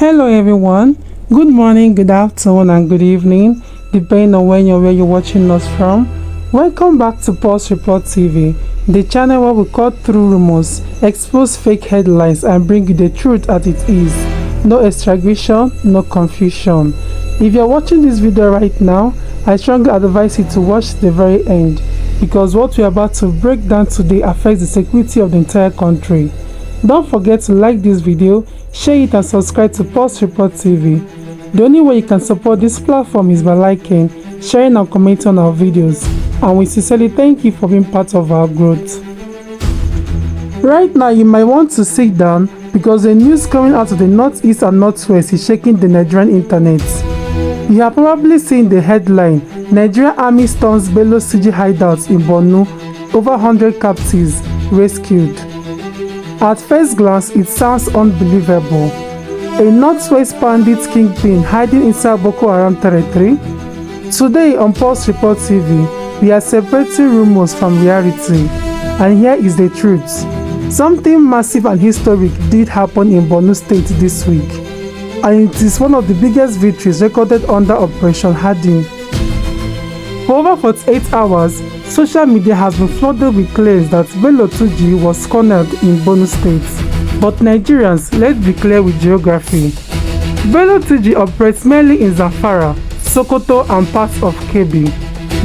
Hello everyone, good morning, good afternoon and good evening depending on where you're watching us from. Welcome back to Pulse Report TV, the channel where we cut through rumors, expose fake headlines and bring you the truth as it is. No extragration, no confusion. If you're watching this video right now, I strongly advise you to watch the very end because what we're about to break down today affects the security of the entire country. Don't forget to like this video, share it and subscribe to Pulse Report TV. The only way you can support this platform is by liking, sharing and commenting on our videos, and we sincerely thank you for being part of our growth. Right now you might want to sit down because the news coming out of the northeast and northwest is shaking the Nigerian internet. You have probably seen the headline, Nigerian Army storms Bello CG hideouts in Borno, over 100 captives rescued. At first glance, it sounds unbelievable. A Northwest bandit kingpin hiding inside Boko Haram territory? Today on Pulse Report TV, we are separating rumors from reality. And here is the truth. Something massive and historic did happen in Borno State this week. And it is one of the biggest victories recorded under Operation Hardin. For over 48 hours, social media has been flooded with claims that Bello Tuji was cornered in Borno State. But Nigerians, let's be clear with geography. Bello Tuji operates mainly in Zamfara, Sokoto and parts of Kebbi.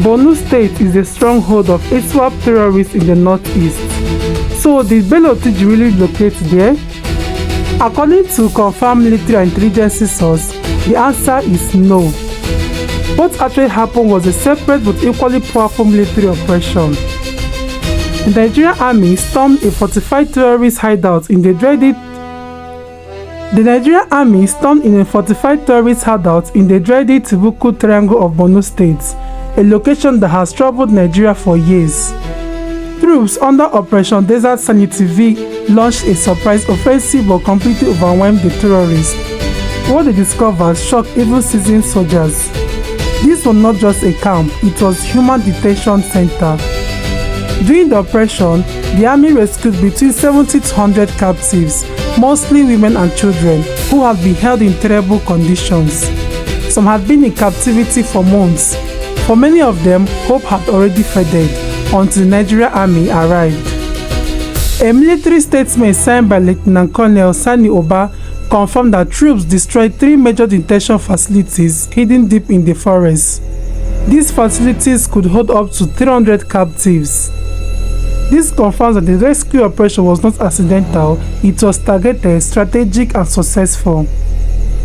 Borno State is a stronghold of ISWAP terrorists in the northeast. So did Bello Tuji really locate there? According to confirmed military and intelligence source, the answer is no. What actually happened was a separate but equally powerful military operation. The Nigerian Army stormed a fortified terrorist hideout in the dreaded Tibuku Triangle of Borno State, a location that has troubled Nigeria for years. Troops under Operation Desert Sanity V launched a surprise offensive but completely overwhelmed the terrorists. What they discovered shocked even seasoned soldiers. This was not just a camp, it was a human detention center. During the operation, the army rescued between 70 to 100 captives, mostly women and children, who had been held in terrible conditions. Some had been in captivity for months. For many of them, hope had already faded until the Nigerian army arrived. A military statement signed by Lieutenant Colonel Sani Oba confirmed that troops destroyed 3 major detention facilities hidden deep in the forest. These facilities could hold up to 300 captives. This confirms that the rescue operation was not accidental, it was targeted, strategic and successful.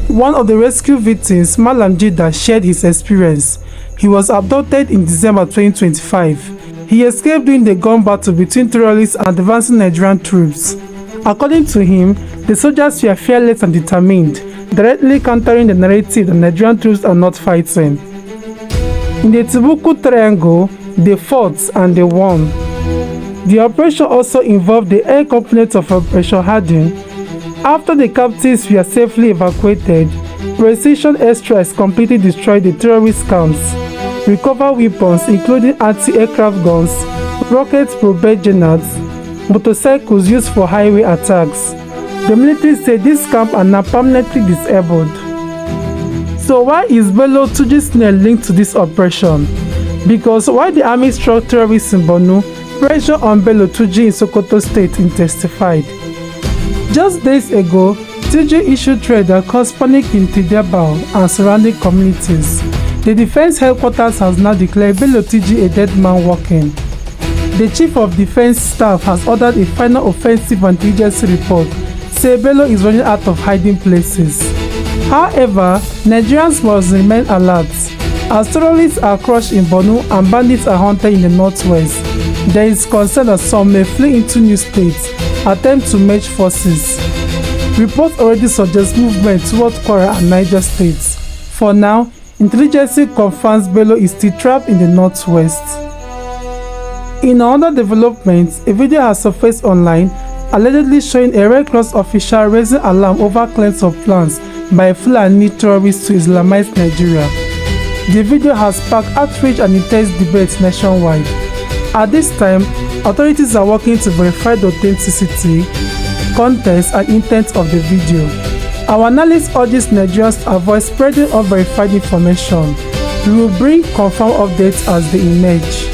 One of the rescue victims, Malam Jida, shared his experience. He was abducted in December 2025. He escaped during the gun battle between terrorists and advancing Nigerian troops. According to him, the soldiers were fearless and determined, directly countering the narrative that Nigerian troops are not fighting. In the Tibuku Triangle, they fought and they won. The operation also involved the air component of Operation Hardin. After the captives were safely evacuated, precision airstrikes completely destroyed the terrorist camps, recovered weapons including anti-aircraft guns, rocket-propelled grenades, motorcycles used for highway attacks. The military said this camp are now permanently disabled. So why is Bello Tuji's name linked to this operation? Because while the army struck terrorists in Borno, pressure on Bello Tuji in Sokoto State intensified. Just days ago, Tuji issued threats that caused panic in Tidiabao and surrounding communities. The defense headquarters has now declared Bello Tuji a dead man walking. The Chief of Defense Staff has ordered a final offensive and intelligence report, say Bello is running out of hiding places. However, Nigerians must remain alert. As terrorists are crushed in Borno and bandits are hunted in the northwest, there is concern that some may flee into new states, attempt to merge forces. Reports already suggest movement toward Kwara and Niger states. For now, intelligence confirms Bello is still trapped in the northwest. In another development, a video has surfaced online allegedly showing a Red Cross official raising alarm over claims of plans by Fulani terrorists to Islamize Nigeria. The video has sparked outrage and intense debate nationwide. At this time, authorities are working to verify the authenticity, context and intent of the video. Our analyst urges Nigerians to avoid spreading unverified information. We will bring confirmed updates as they emerge.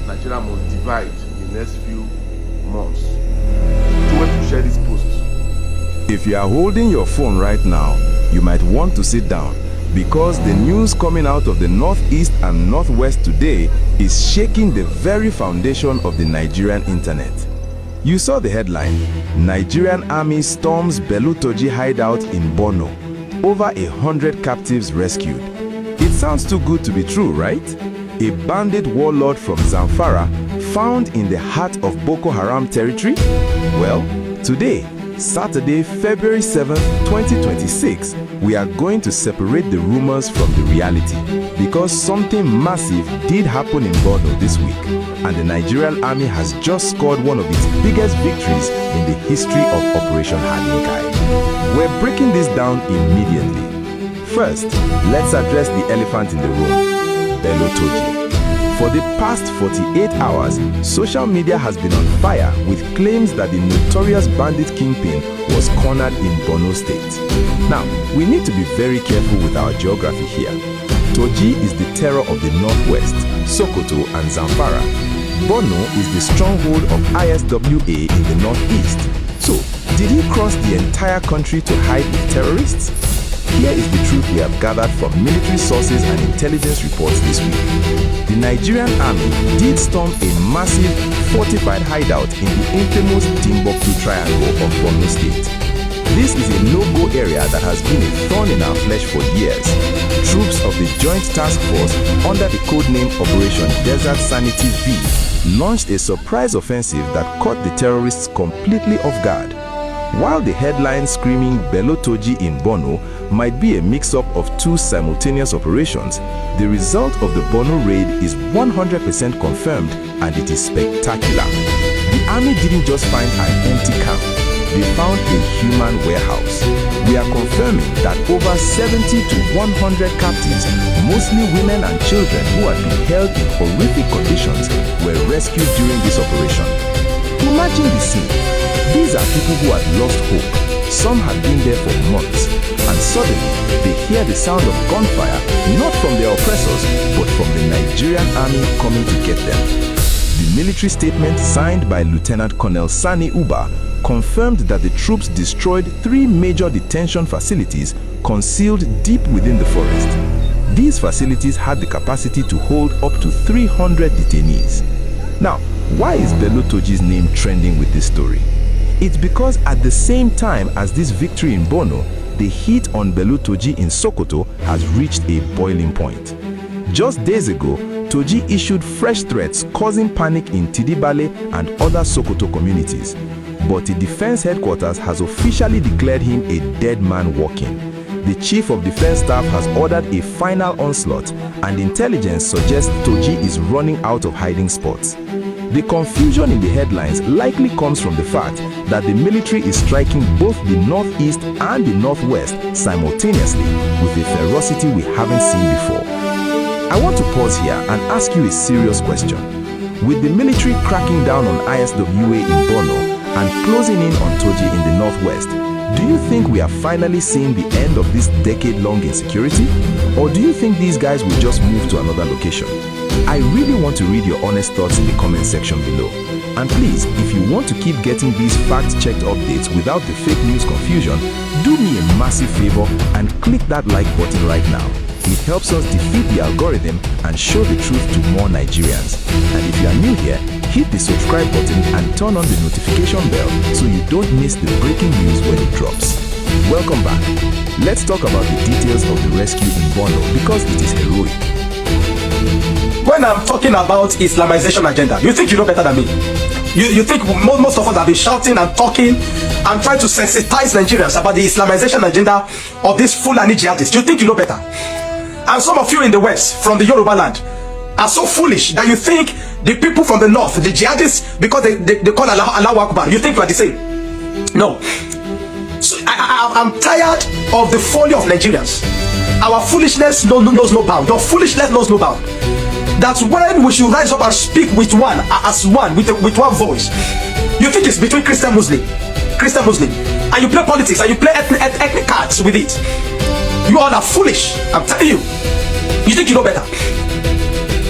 Nigeria must divide in the next few months. So when to share this post. If you are holding your phone right now, you might want to sit down, because the news coming out of the northeast and northwest today is shaking the very foundation of the Nigerian internet. You saw the headline: Nigerian Army storms Belutoji hideout in Borno. Over 100 captives rescued. It sounds too good to be true, right? A bandit warlord from Zamfara found in the heart of Boko Haram territory? Well, today, Saturday, February 7th, 2026, we are going to separate the rumors from the reality, because something massive did happen in Borno this week, and the Nigerian Army has just scored one of its biggest victories in the history of Operation Hadinkai. We're breaking this down immediately. First, let's address the elephant in the room. Belutoji. For the past 48 hours, social media has been on fire with claims that the notorious bandit kingpin was cornered in Borno State. Now, we need to be very careful with our geography here. Toji is the terror of the northwest, Sokoto and Zamfara. Borno is the stronghold of ISWA in the northeast. So, did he cross the entire country to hide with terrorists? Here is the truth we have gathered from military sources and intelligence reports this week. The Nigerian Army did storm a massive fortified hideout in the infamous Timbuktu Triangle of Borno State. This is a no-go area that has been a thorn in our flesh for years. Troops of the Joint Task Force under the codename Operation Desert Sanity V launched a surprise offensive that caught the terrorists completely off guard. While the headline screaming Belutoji in Borno might be a mix-up of two simultaneous operations, the result of the Borno raid is 100% confirmed, and it is spectacular. The army didn't just find an empty camp, they found a human warehouse. We are confirming that over 70 to 100 captives, mostly women and children who had been held in horrific conditions, were rescued during this operation. Imagine the scene. These are people who had lost hope. Some had been there for months, and suddenly they hear the sound of gunfire, not from their oppressors, but from the Nigerian army coming to get them. The military statement signed by Lieutenant Colonel Sani Uba confirmed that the troops destroyed 3 major detention facilities concealed deep within the forest. These facilities had the capacity to hold up to 300 detainees. Now, why is Belutoji's name trending with this story? It's because at the same time as this victory in Borno, the heat on Belutoji in Sokoto has reached a boiling point. Just days ago, Toji issued fresh threats causing panic in Tidibale and other Sokoto communities. But the defense headquarters has officially declared him a dead man walking. The Chief of Defense Staff has ordered a final onslaught, and intelligence suggests Toji is running out of hiding spots. The confusion in the headlines likely comes from the fact that the military is striking both the northeast and the northwest simultaneously with a ferocity we haven't seen before. I want to pause here and ask you a serious question. With the military cracking down on ISWA in Borno and closing in on Toji in the northwest, do you think we are finally seeing the end of this decade-long insecurity? Or do you think these guys will just move to another location? I really want to read your honest thoughts in the comment section below. And please, if you want to keep getting these fact-checked updates without the fake news confusion, do me a massive favor and click that like button right now. It helps us defeat the algorithm and show the truth to more Nigerians. And if you are new here, hit the subscribe button and turn on the notification bell so you don't miss the breaking news when it drops. Welcome back. Let's talk about the details of the rescue in Borno because it is heroic. When I'm talking about Islamization agenda, you think you know better than me? You think most of us have been shouting and talking and trying to sensitize Nigerians about the Islamization agenda of these Fulani jihadists. You think you know better? And some of you in the West, from the Yoruba land, are so foolish that you think the people from the North, the jihadists, because they call Allah Akbar, you think you are the same. No. So I'm tired of the folly of Nigerians. Our foolishness knows no bound. Your foolishness knows no bound. That's when we should rise up and speak with one, as one, with one voice. You think it's between Christian Muslim, and you play politics and you play ethnic cards with it. You all are foolish. I'm telling you. You think you know better?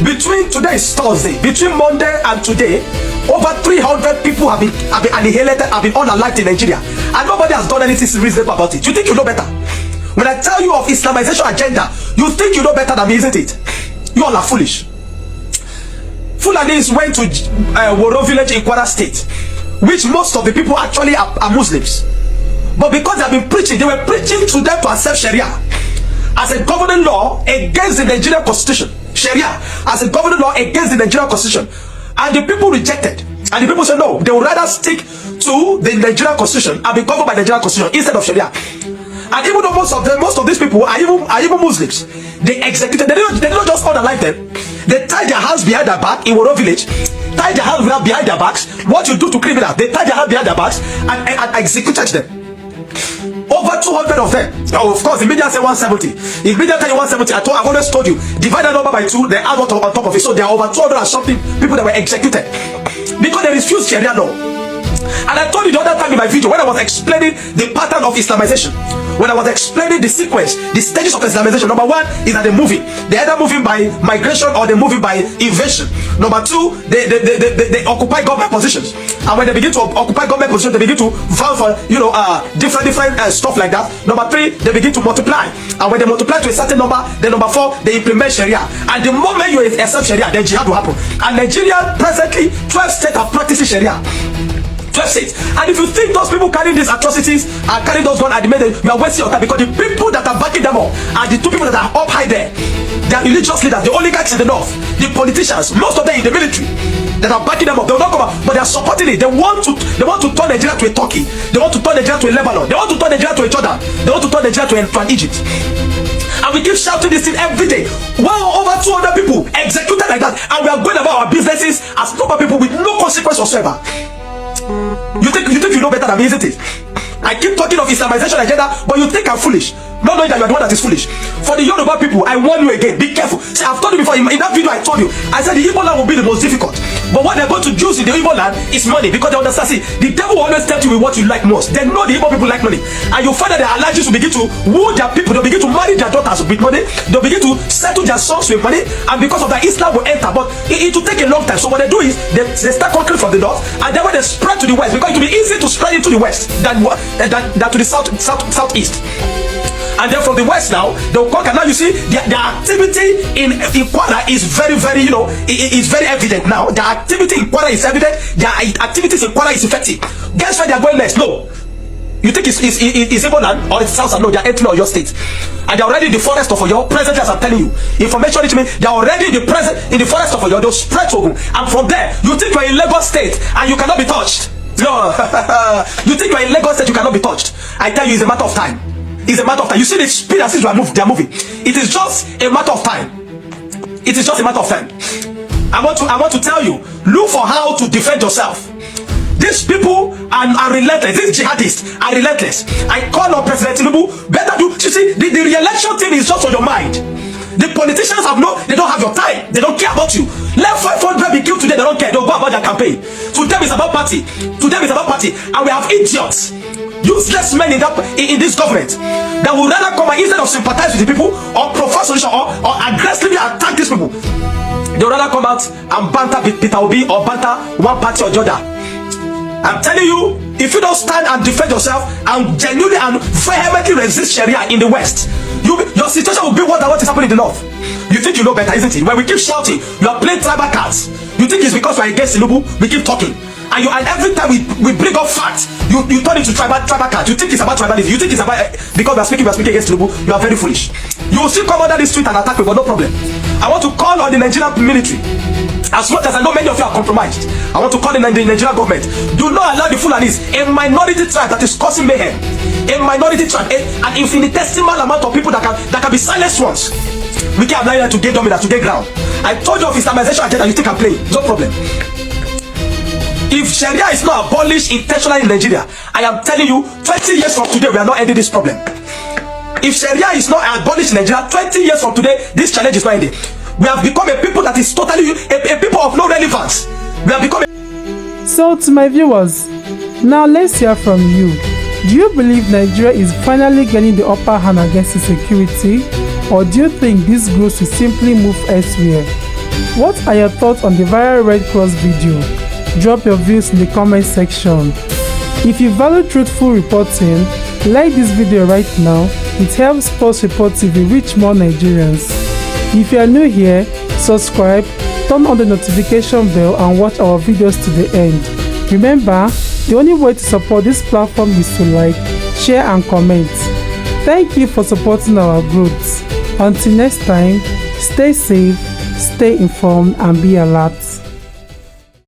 Between today is Thursday. Between Monday and today, over 300 people have been annihilated, have been unalived in Nigeria, and nobody has done anything reasonable about it. You think you know better? When I tell you of Islamization agenda, you think you know better than me, isn't it? You all are foolish. Fulanis went to Woro village in Kwara State, which most of the people actually are Muslims. But because they have been preaching, they were preaching to them to accept Sharia as a governing law against the Nigerian constitution. Sharia as a governing law against the Nigerian constitution. And the people rejected. And the people said no, they would rather stick to the Nigerian constitution and be governed by the Nigerian constitution instead of Sharia. And even though most of these people are even Muslims, they executed. They don't just unalive them. They tied their hands behind their back in Woro village. Tied their hands behind their backs. What you do to criminals? They tied their hands behind their backs and executed them. Over 200 of them. Now, of course, the media say 170. If media tell you 170, I've always told you, divide that number by 2, they add on top of it. So there are over 200 and something people that were executed because they refused Sharia law. And I told you the other time in my video when I was explaining the pattern of Islamization, when I was explaining the sequence, the stages of Islamization. Number 1 is that they're moving. They're either moving by migration or they're moving by invasion. Number 2, they occupy government positions. And when they begin to occupy government positions, they begin to vow for different stuff like that. Number 3, they begin to multiply. And when they multiply to a certain number, then number 4, they implement Sharia. And the moment you accept Sharia, then jihad will happen. And Nigeria presently, 12 states are practicing Sharia. 12 states. And if you think those people carrying these atrocities and carrying those guns at the minute, you are wasting your time, because the people that are backing them up are the 2 people that are up high there. They are religious leaders, the oligarchs in the north, the politicians, most of them in the military that are backing them up. They will not come out, but they are supporting it. They want to turn Nigeria to a Turkey. They want to turn Nigeria to a Lebanon. They want to turn Nigeria to a Jordan. They want to turn Nigeria to an Egypt. And we keep shouting this thing every day. Wow, over 200 people executed like that, and we are going about our businesses as normal people with no consequence whatsoever. You think you know better than me, isn't it? I keep talking of Islamization agenda, but you think I'm foolish, not knowing that you are the one that is foolish. For the Yoruba people, I warn you again, be careful. See, I've told you before, in that video I told you, I said the Igbo land will be the most difficult. But what they're going to use in the Igbo land is money, because they understand, see, the devil will always tempt you with what you like most. They know the Igbo people like money. And you find that their allergies will begin to woo their people, they'll begin to marry their daughters with money, they'll begin to settle their sons with money, and because of that, Islam will enter. But it will take a long time. So what they do is, they start conquering from the north, and then when they spread to the west, because it will be easy to spread into the west than to the southeast. And then from the west now, they'll conquer. Now you see, their activity in Kwara is very, is very evident now. Their activity in Kwara is evident. Their activities in Kwara is effective. Guess where they are going next? No. You think it's Igbo land or it's South? No, they are entering your state. And they're already in the forest of Oyo. Presently, as I'm telling you, information reach me, they're already in the forest of Oyo. They'll spread to Ogun. And from there, you think you're in Lagos state and you cannot be touched. No. You think you're in Lagos state, you cannot be touched. I tell you, it's a matter of time. It's a matter of time. You see the speed as they are moving. It is just a matter of time. It is just a matter of time. I want to tell you, look for how to defend yourself. These people are relentless. These jihadists are relentless. I call on President Tinubu, better do. You see, the re-election thing is just on your mind. The politicians they don't have your time. They don't care about you. Let 500 be killed today, they don't care. They'll go about their campaign. To them it's about party. And we have idiots, useless men in this government that would rather come and, instead of sympathize with the people or provide solution or aggressively attack these people, they would rather come out and banter Peter Obi or banter one party or the other. I'm telling you, if you don't stand and defend yourself and genuinely and vehemently resist Sharia in the West, your situation will be what is happening in the North. You think you know better, isn't it? When we keep shouting, you are playing tribal cards. You think it's because we are against Tinubu, we keep talking. And every time we bring up facts, you turn into tribal cards. You think it's about tribalism. You think it's about because we are speaking against Tinubu. You are very foolish. You will still come under this tweet and attack me, but no problem. I want to call on the Nigerian military. As much as I know many of you are compromised, I want to call in the Nigerian government. Do not allow the Fulanis, a minority tribe that is causing mayhem, a minority tribe, an infinitesimal amount of people that can be silenced once. We can't allow them to gain dominance, to gain ground. I told you of Islamization agenda, you think I'm playing. No problem. If Sharia is not abolished intentionally in Nigeria, I am telling you, 20 years from today, we are not ending this problem. If Sharia is not abolished in Nigeria, 20 years from today, this challenge is not ending. We have become a people that is totally a people of no relevance. We have become So to my viewers, now let's hear from you. Do you believe Nigeria is finally getting the upper hand against insecurity, or do you think these groups will simply move elsewhere? What are your thoughts on the viral Red Cross video? Drop your views in the comment section. If you value truthful reporting, like this video right now. It helps Post Report TV reach more Nigerians. If you are new here, subscribe, turn on the notification bell and watch our videos to the end. Remember, the only way to support this platform is to like, share and comment. Thank you for supporting our growth. Until next time, stay safe, stay informed and be alert.